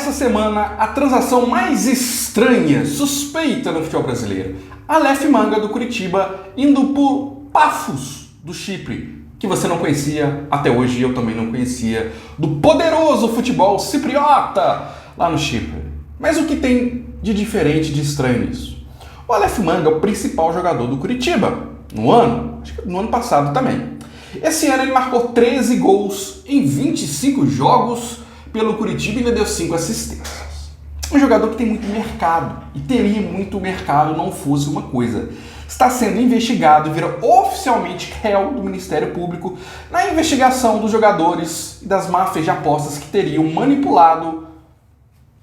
Essa semana, a transação mais estranha, suspeita no futebol brasileiro. Aleph Manga do Curitiba indo por Paphos do Chipre, que você não conhecia, até hoje eu também não conhecia, do poderoso futebol cipriota lá no Chipre. Mas o que tem de diferente, de estranho nisso? O Aleph Manga é o principal jogador do Curitiba no ano, acho que no ano passado também. Esse ano ele marcou 13 gols em 25 jogos pelo Curitiba e ainda deu 5 assistências. Um jogador que tem muito mercado, e teria muito mercado não fosse uma coisa. Está sendo investigado e vira oficialmente réu do Ministério Público na investigação dos jogadores e das máfias de apostas que teriam manipulado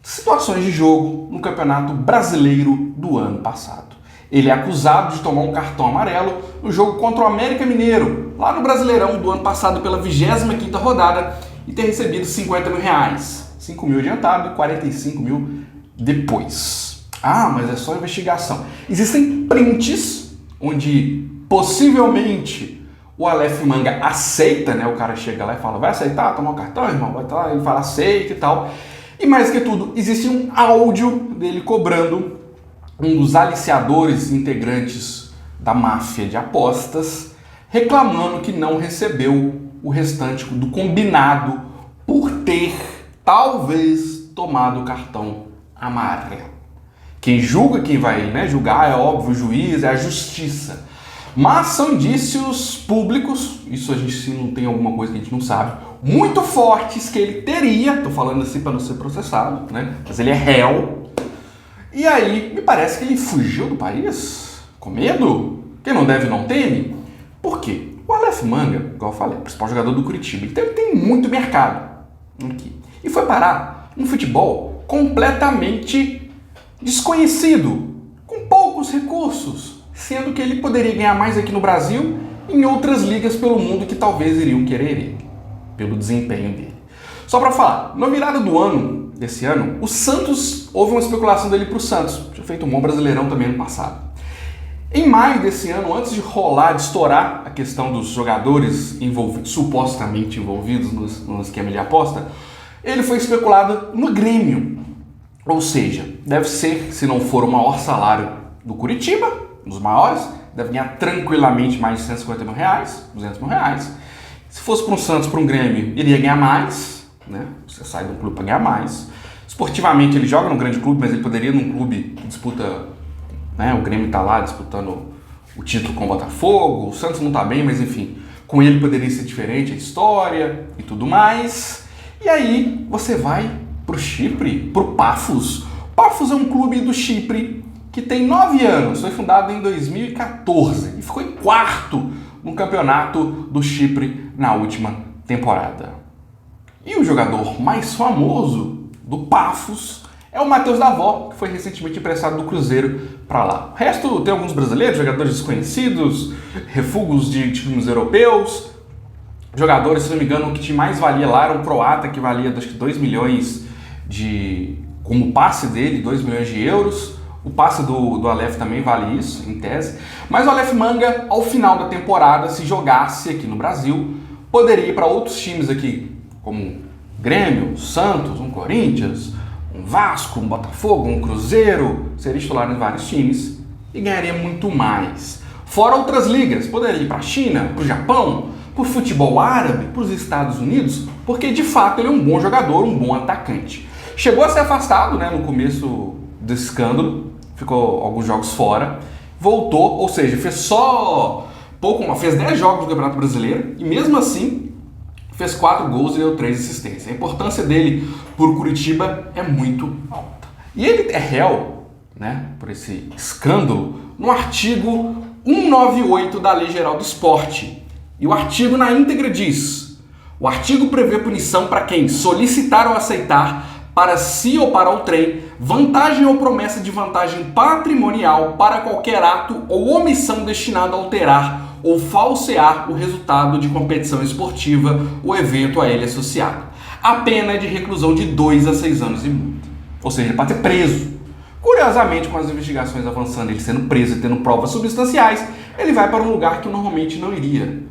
situações de jogo no Campeonato Brasileiro do ano passado. Ele é acusado de tomar um cartão amarelo no jogo contra o América Mineiro, lá no Brasileirão do ano passado pela 25ª rodada, e ter recebido 50 mil reais. 5 mil adiantado e 45 mil depois. Ah, mas é só investigação. Existem prints onde possivelmente o Aleph Manga aceita, né? O cara chega lá e fala, vai aceitar, tomar o cartão, irmão? Vai lá, ele fala, aceita e tal. E mais que tudo, existe um áudio dele cobrando um dos aliciadores integrantes da máfia de apostas, reclamando que não recebeu o restante do combinado por ter, talvez, tomado o cartão amarelo. Quem julga, quem vai julgar, é óbvio, o juiz, é a justiça. Mas são indícios públicos, isso a gente não tem alguma coisa que a gente não sabe, muito fortes que ele teria, tô falando assim para não ser processado, né? Mas ele é réu. E aí, me parece que ele fugiu do país, com medo. Quem não deve não teme. Por quê? O Aleph Manga, igual eu falei, é o principal jogador do Curitiba, então ele tem muito mercado aqui. E foi parar um futebol completamente desconhecido, com poucos recursos, sendo que ele poderia ganhar mais aqui no Brasil e em outras ligas pelo mundo que talvez iriam querer ele, pelo desempenho dele. Só para falar, na virada do ano, desse ano, o Santos, houve uma especulação dele para o Santos, tinha feito um bom Brasileirão também no passado. Em maio desse ano, antes de rolar, de estourar a questão dos jogadores supostamente envolvidos no esquema de aposta, ele foi especulado no Grêmio. Ou seja, deve ser, se não for o maior salário do Curitiba, um dos maiores, deve ganhar tranquilamente mais de 150 mil reais, 200 mil reais. Se fosse para um Santos, para um Grêmio, ele ia ganhar mais, né? Você sai de um clube para ganhar mais. Esportivamente, ele joga num grande clube, mas ele poderia ir num clube que disputa... O Grêmio está lá disputando o título com o Botafogo, o Santos não está bem, mas enfim, com ele poderia ser diferente a história e tudo mais. E aí você vai para o Chipre, para o Paphos. Paphos é um clube do Chipre que tem 9 anos, foi fundado em 2014 e ficou em quarto no campeonato do Chipre na última temporada. E o jogador mais famoso do Paphos é o Matheus Davó, que foi recentemente emprestado do Cruzeiro para lá. O resto tem alguns brasileiros, jogadores desconhecidos, refugos de times europeus, jogadores, se não me engano, o que mais valia lá era um croata que valia acho que 2 milhões como passe dele, 2 milhões de euros. O passe do Aleph também vale isso, em tese. Mas o Aleph Manga, ao final da temporada, se jogasse aqui no Brasil, poderia ir para outros times aqui, como Grêmio, Santos, Corinthians, um Vasco, um Botafogo, um Cruzeiro, seria titular em vários times e ganharia muito mais. Fora outras ligas, poderia ir para a China, para o Japão, para o futebol árabe, para os Estados Unidos, porque de fato ele é um bom jogador, um bom atacante. Chegou a ser afastado, no começo do escândalo, ficou alguns jogos fora, voltou, ou seja, fez 10 jogos no Campeonato Brasileiro e mesmo assim fez 4 gols e deu 3 assistências. A importância dele por Curitiba é muito alta. E ele é réu, por esse escândalo, no artigo 198 da Lei Geral do Esporte. E o artigo na íntegra diz: o artigo prevê punição para quem solicitar ou aceitar para si ou para outrem vantagem ou promessa de vantagem patrimonial para qualquer ato ou omissão destinado a alterar ou falsear o resultado de competição esportiva ou evento a ele associado. A pena é de reclusão de 2 a 6 anos e multa. Ou seja, ele pode ser preso. Curiosamente, com as investigações avançando, ele sendo preso e tendo provas substanciais, ele vai para um lugar que normalmente não iria.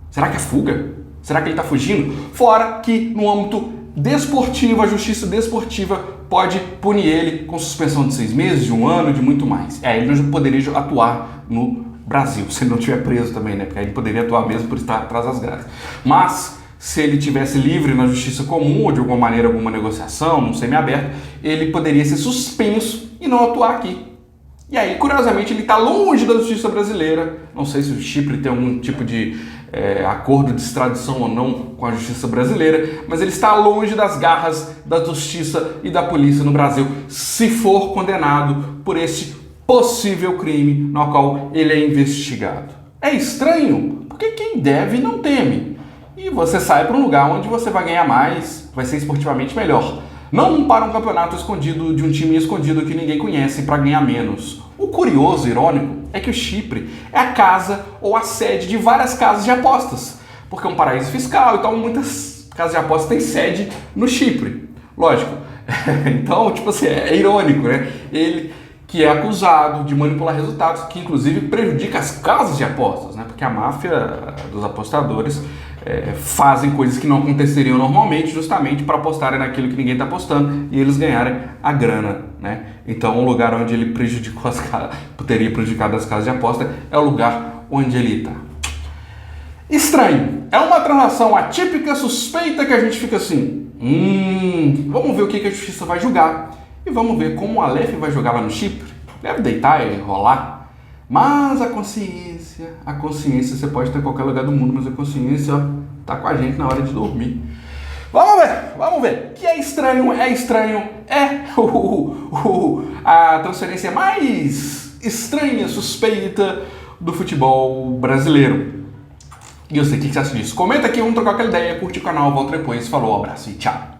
Será que é fuga? Será que ele está fugindo? Fora que, no âmbito desportivo, a justiça desportiva pode punir ele com suspensão de 6 meses, de 1 ano, de muito mais. Ele não poderia atuar no Brasil, se ele não estiver preso também, né? Porque aí ele poderia atuar mesmo por estar atrás das grades. Mas, se ele estivesse livre na justiça comum, ou de alguma maneira, alguma negociação, num semiaberto, ele poderia ser suspenso e não atuar aqui. E aí, curiosamente, ele está longe da justiça brasileira. Não sei se o Chipre tem algum tipo de acordo de extradição ou não com a justiça brasileira, mas ele está longe das garras da justiça e da polícia no Brasil, se for condenado por esse possível crime no qual ele é investigado. É estranho, porque quem deve não teme. E você sai para um lugar onde você vai ganhar mais, vai ser esportivamente melhor. Não para um campeonato escondido de um time escondido que ninguém conhece para ganhar menos. O curioso, irônico, é que o Chipre é a casa ou a sede de várias casas de apostas, porque é um paraíso fiscal, então muitas casas de apostas têm sede no Chipre. Lógico. Então, tipo assim, é irônico, né? Ele que é acusado de manipular resultados, que inclusive prejudica as casas de apostas, né? Porque a máfia dos apostadores fazem coisas que não aconteceriam normalmente, justamente para apostarem naquilo que ninguém está apostando e eles ganharem a grana, né? Então, o lugar onde ele prejudicou teria prejudicado as casas de aposta é o lugar onde ele está. Estranho. É uma transação atípica, suspeita, que a gente fica assim, vamos ver o que a justiça vai julgar. E vamos ver como o Aleph vai jogar lá no Chipre. Deve deitar e rolar. Mas a consciência você pode ter em qualquer lugar do mundo, mas a consciência, ó, tá com a gente na hora de dormir. Vamos ver. Que é estranho, a transferência mais estranha, suspeita do futebol brasileiro. E eu sei o que você acha disso. Comenta aqui, vamos trocar aquela ideia, curte o canal, volta depois. Falou, abraço e tchau.